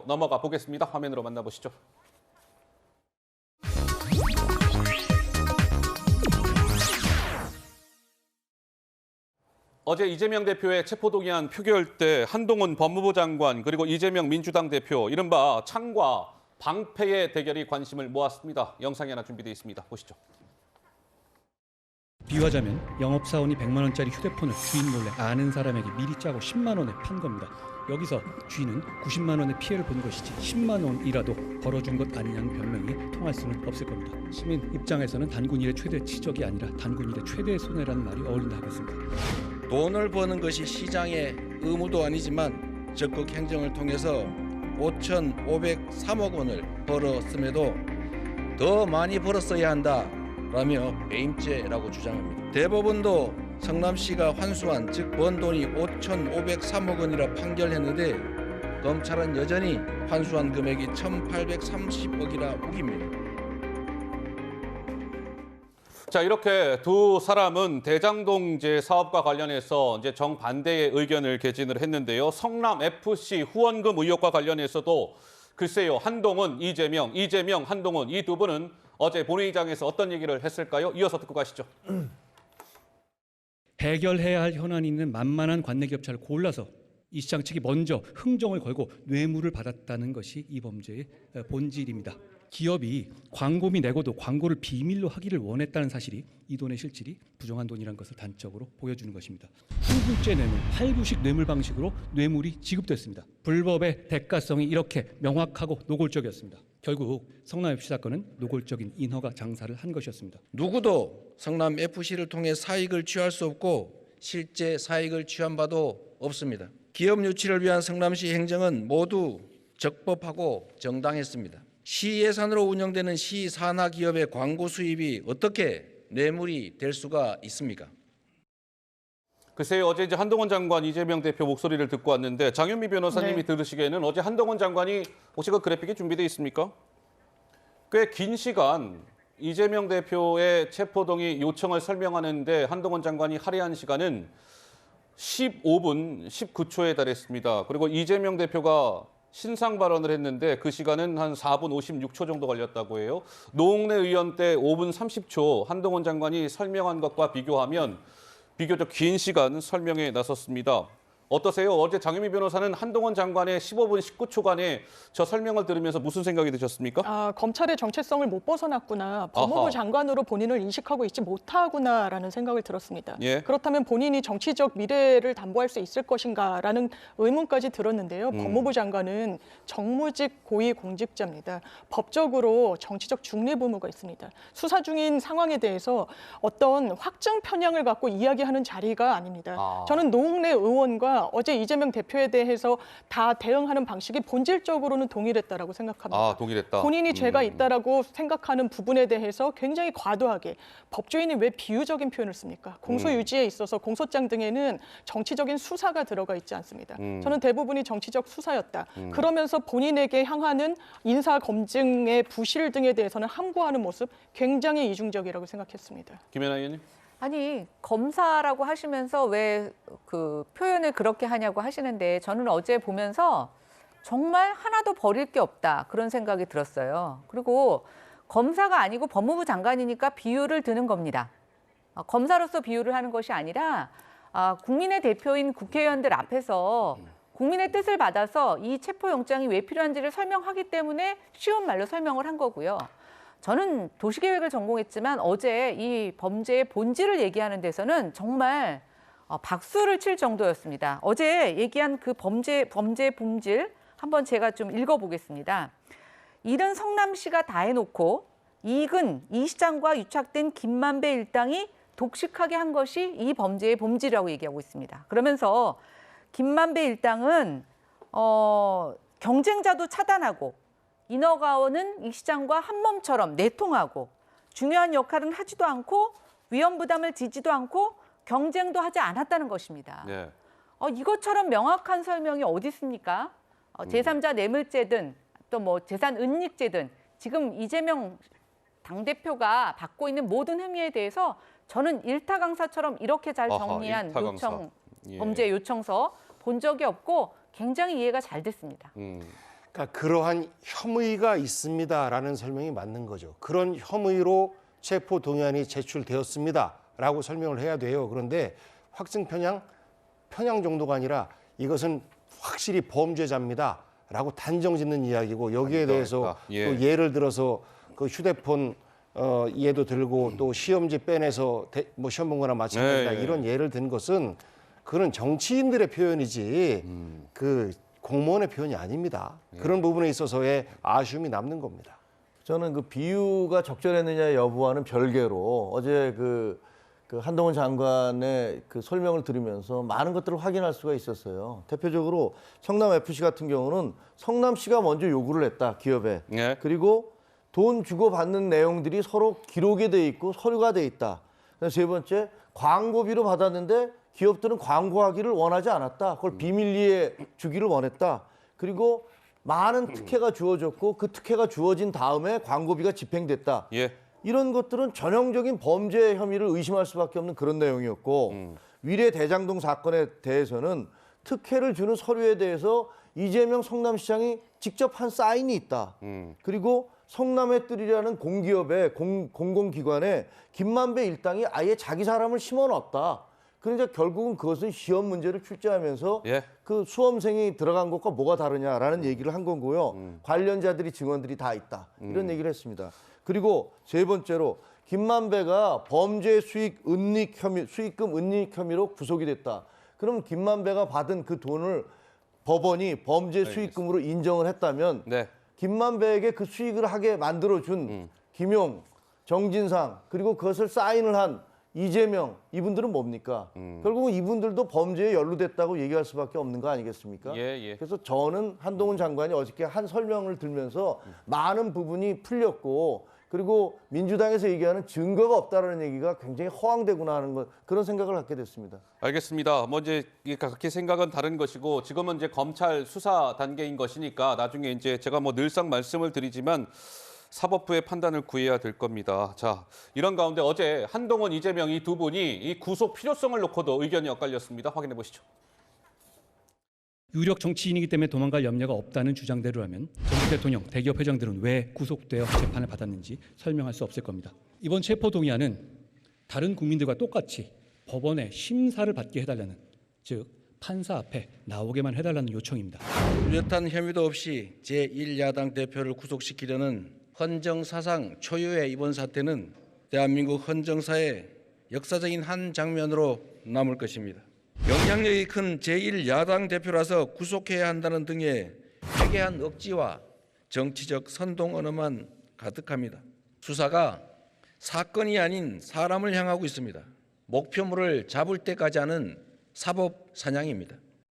넘어가 보겠습니다. 화면으로 만나보시죠. 어제 이재명 대표의 체포동의안 표결 때 한동훈 법무부 장관 그리고 이재명 민주당 대표 이른바 창과 방패의 대결이 관심을 모았습니다. 영상이 하나 준비되어 있습니다. 보시죠. 비유하자면 영업사원이 100만 원짜리 휴대폰을 주인 몰래 아는 사람에게 미리 짜고 10만 원에 판 겁니다. 여기서 주인은 90만 원의 피해를 본 것이지 10만 원이라도 벌어준 것 아니냐는 변명이 통할 수는 없을 겁니다. 시민 입장에서는 단군 일의 최대 치적이 아니라 단군 일의 최대 손해라는 말이 어울린다 하겠습니다. 돈을 버는 것이 시장의 의무도 아니지만 적극 행정을 통해서 5,503억 원을 벌었음에도 더 많이 벌었어야 한다라며 배임죄라고 주장합니다. 대법원도 성남시가 환수한 즉 번 돈이 5,503억 원이라 판결했는데 검찰은 여전히 환수한 금액이 1,830억이라 우깁니다. 자, 이렇게 두 사람은 대장동제 사업과 관련해서 이제 정반대의 의견을 개진을 했는데요. 성남 FC 후원금 의혹과 관련해서도 글쎄요, 한동훈, 이재명, 한동훈 이 두 분은 어제 본회의장에서 어떤 얘기를 했을까요? 이어서 듣고 가시죠. 해결해야 할 현안이 있는 만만한 관내기업차를 골라서 이 시장 측이 먼저 흥정을 걸고 뇌물을 받았다는 것이 이 범죄의 본질입니다. 기업이 광고비 내고도 광고를 비밀로 하기를 원했다는 사실이 이 돈의 실질이 부정한 돈이라는 것을 단적으로 보여주는 것입니다. 후불제 뇌물, 할부식 뇌물 방식으로 뇌물이 지급됐습니다. 불법의 대가성이 이렇게 명확하고 노골적이었습니다. 결국 성남FC 사건은 노골적인 인허가 장사를 한 것이었습니다. 누구도 성남FC를 통해 사익을 취할 수 없고 실제 사익을 취한 바도 없습니다. 기업 유치를 위한 성남시 행정은 모두 적법하고 정당했습니다. 시 예산으로 운영되는 시 산하 기업의 광고 수입이 어떻게 뇌물이 될 수가 있습니까? 글쎄요, 어제 이제 한동훈 장관, 이재명 대표 목소리를 듣고 왔는데 장윤미 변호사님이 들으시기에는 어제 한동훈 장관이 혹시 그 그래픽이 준비되어 있습니까? 꽤 긴 시간 이재명 대표의 체포동의 요청을 설명하는데 한동훈 장관이 할애한 시간은 15분 19초에 달했습니다. 그리고 이재명 대표가 신상 발언을 했는데 그 시간은 한 4분 56초 정도 걸렸다고 해요. 노웅래 의원 때 5분 30초 한동훈 장관이 설명한 것과 비교하면 비교적 긴 시간 설명에 나섰습니다. 어떠세요? 어제 장윤미 변호사는 한동훈 장관의 15분 19초간의 저 설명을 들으면서 무슨 생각이 드셨습니까? 검찰의 정체성을 못 벗어났구나. 법무부 아하. 장관으로 본인을 인식하고 있지 못하구나라는 생각을 들었습니다. 예. 그렇다면 본인이 정치적 미래를 담보할 수 있을 것인가라는 의문까지 들었는데요. 법무부 장관은 정무직 고위공직자입니다. 법적으로 정치적 중립 의무가 있습니다. 수사 중인 상황에 대해서 어떤 확증 편향을 갖고 이야기하는 자리가 아닙니다. 저는 노웅래 의원과 어제 이재명 대표에 대해서 다 대응하는 방식이 본질적으로는 동일했다라고 생각합니다. 동일했다. 본인이 죄가 있다라고 생각하는 부분에 대해서 굉장히 과도하게 법조인이 왜 비유적인 표현을 씁니까? 공소유지에 있어서 공소장 등에는 정치적인 수사가 들어가 있지 않습니다. 저는 대부분이 정치적 수사였다. 그러면서 본인에게 향하는 인사 검증의 부실 등에 대해서는 함구하는 모습 굉장히 이중적이라고 생각했습니다. 김연아 의원님. 아니, 검사라고 하시면서 왜 그 표현을 그렇게 하냐고 하시는데 저는 어제 보면서 정말 하나도 버릴 게 없다 그런 생각이 들었어요. 그리고 검사가 아니고 법무부 장관이니까 비유를 드는 겁니다. 검사로서 비유를 하는 것이 아니라 국민의 대표인 국회의원들 앞에서 국민의 뜻을 받아서 이 체포영장이 왜 필요한지를 설명하기 때문에 쉬운 말로 설명을 한 거고요. 저는 도시계획을 전공했지만 어제 이 범죄의 본질을 얘기하는 데서는 정말 박수를 칠 정도였습니다. 어제 얘기한 그 범죄의 본질 한번 제가 좀 읽어보겠습니다. 일은 성남시가 다 해놓고 이익은 이 시장과 유착된 김만배 일당이 독식하게 한 것이 이 범죄의 본질이라고 얘기하고 있습니다. 그러면서 김만배 일당은 경쟁자도 차단하고 인허가원은 이 시장과 한 몸처럼 내통하고 중요한 역할은 하지도 않고 위험 부담을 지지도 않고 경쟁도 하지 않았다는 것입니다. 네. 이것처럼 명확한 설명이 어디 있습니까? 제3자 뇌물죄든 또 뭐 재산 은닉죄든 지금 이재명 당대표가 받고 있는 모든 혐의에 대해서 저는 일타 강사처럼 이렇게 잘 정리한 일타 강사. 요청, 예. 범죄 요청서 본 적이 없고 굉장히 이해가 잘 됐습니다. 그러니까 그러한 혐의가 있습니다라는 설명이 맞는 거죠. 그런 혐의로 체포 동의안이 제출되었습니다라고 설명을 해야 돼요. 그런데 확증 편향 정도가 아니라 이것은 확실히 범죄자입니다라고 단정짓는 이야기고 여기에 대해서 예. 또 예를 들어서 그 휴대폰 예도 들고 또 시험지 빼내서 뭐 시험 본 거나 마찬가지다 예, 예. 이런 예를 든 것은 그런 정치인들의 표현이지 그 공무원의 표현이 아닙니다. 그런 부분에 있어서의 아쉬움이 남는 겁니다. 저는 그 비유가 적절했느냐 여부와는 별개로 어제 그 한동훈 장관의 그 설명을 들으면서 많은 것들을 확인할 수가 있었어요. 대표적으로 성남FC 같은 경우는 성남시가 먼저 요구를 했다, 기업에. 예. 그리고 돈 주고받는 내용들이 서로 기록에 돼 있고 서류가 돼 있다. 세 번째, 광고비로 받았는데 기업들은 광고하기를 원하지 않았다. 그걸 비밀리에 주기를 원했다. 그리고 많은 특혜가 주어졌고 그 특혜가 주어진 다음에 광고비가 집행됐다. 예. 이런 것들은 전형적인 범죄 혐의를 의심할 수밖에 없는 그런 내용이었고 위례 대장동 사건에 대해서는 특혜를 주는 서류에 대해서 이재명 성남시장이 직접 한 사인이 있다. 그리고 성남의 뜰이라는 공기업의 공공기관에 김만배 일당이 아예 자기 사람을 심어놨다. 그러니까 결국은 그것은 시험 문제를 출제하면서 예. 그 수험생이 들어간 것과 뭐가 다르냐라는 얘기를 한 거고요. 관련자들이 증언들이 다 있다. 이런 얘기를 했습니다. 그리고 세 번째로 김만배가 범죄 수익금 은닉 혐의로 구속이 됐다. 그럼 김만배가 받은 그 돈을 법원이 범죄 수익금으로 인정을 했다면 네. 김만배에게 그 수익을 하게 만들어준 김용, 정진상 그리고 그것을 사인을 한 이재명 이분들은 뭡니까? 결국은 이분들도 범죄에 연루됐다고 얘기할 수밖에 없는 거 아니겠습니까? 예, 예. 그래서 저는 한동훈 장관이 어저께 한 설명을 들면서 많은 부분이 풀렸고 그리고 민주당에서 얘기하는 증거가 없다라는 얘기가 굉장히 허황되구나 하는 것 그런 생각을 갖게 됐습니다. 알겠습니다. 뭐 이제 각기 생각은 다른 것이고 지금은 이제 검찰 수사 단계인 것이니까 나중에 이제 제가 뭐 늘상 말씀을 드리지만 사법부의 판단을 구해야 될 겁니다. 자, 이런 가운데 어제 한동훈, 이재명 이 두 분이 이 구속 필요성을 놓고도 의견이 엇갈렸습니다. 확인해 보시죠. 유력 정치인이기 때문에 도망갈 염려가 없다는 주장대로라면 전 대통령, 대기업 회장들은 왜 구속되어 재판을 받았는지 설명할 수 없을 겁니다. 이번 체포동의안은 다른 국민들과 똑같이 법원에 심사를 받게 해달라는, 즉 판사 앞에 나오게만 해달라는 요청입니다. 뚜렷한 혐의도 없이 제1야당 대표를 구속시키려는 헌정사상 초유의 이번 사태는 대한민국 헌정사의 역사적인 한 장면으로 남을 것입니다. 영향력이 큰 제1야당 대표라서 구속해야 한다는 등의 회개한 억지와 정치적 선동 언어만 가득합니다. 수사가 사건이 아닌 사람을 향하고 있습니다. 목표물을 잡을 때까지 하는 사법 사냥입니다.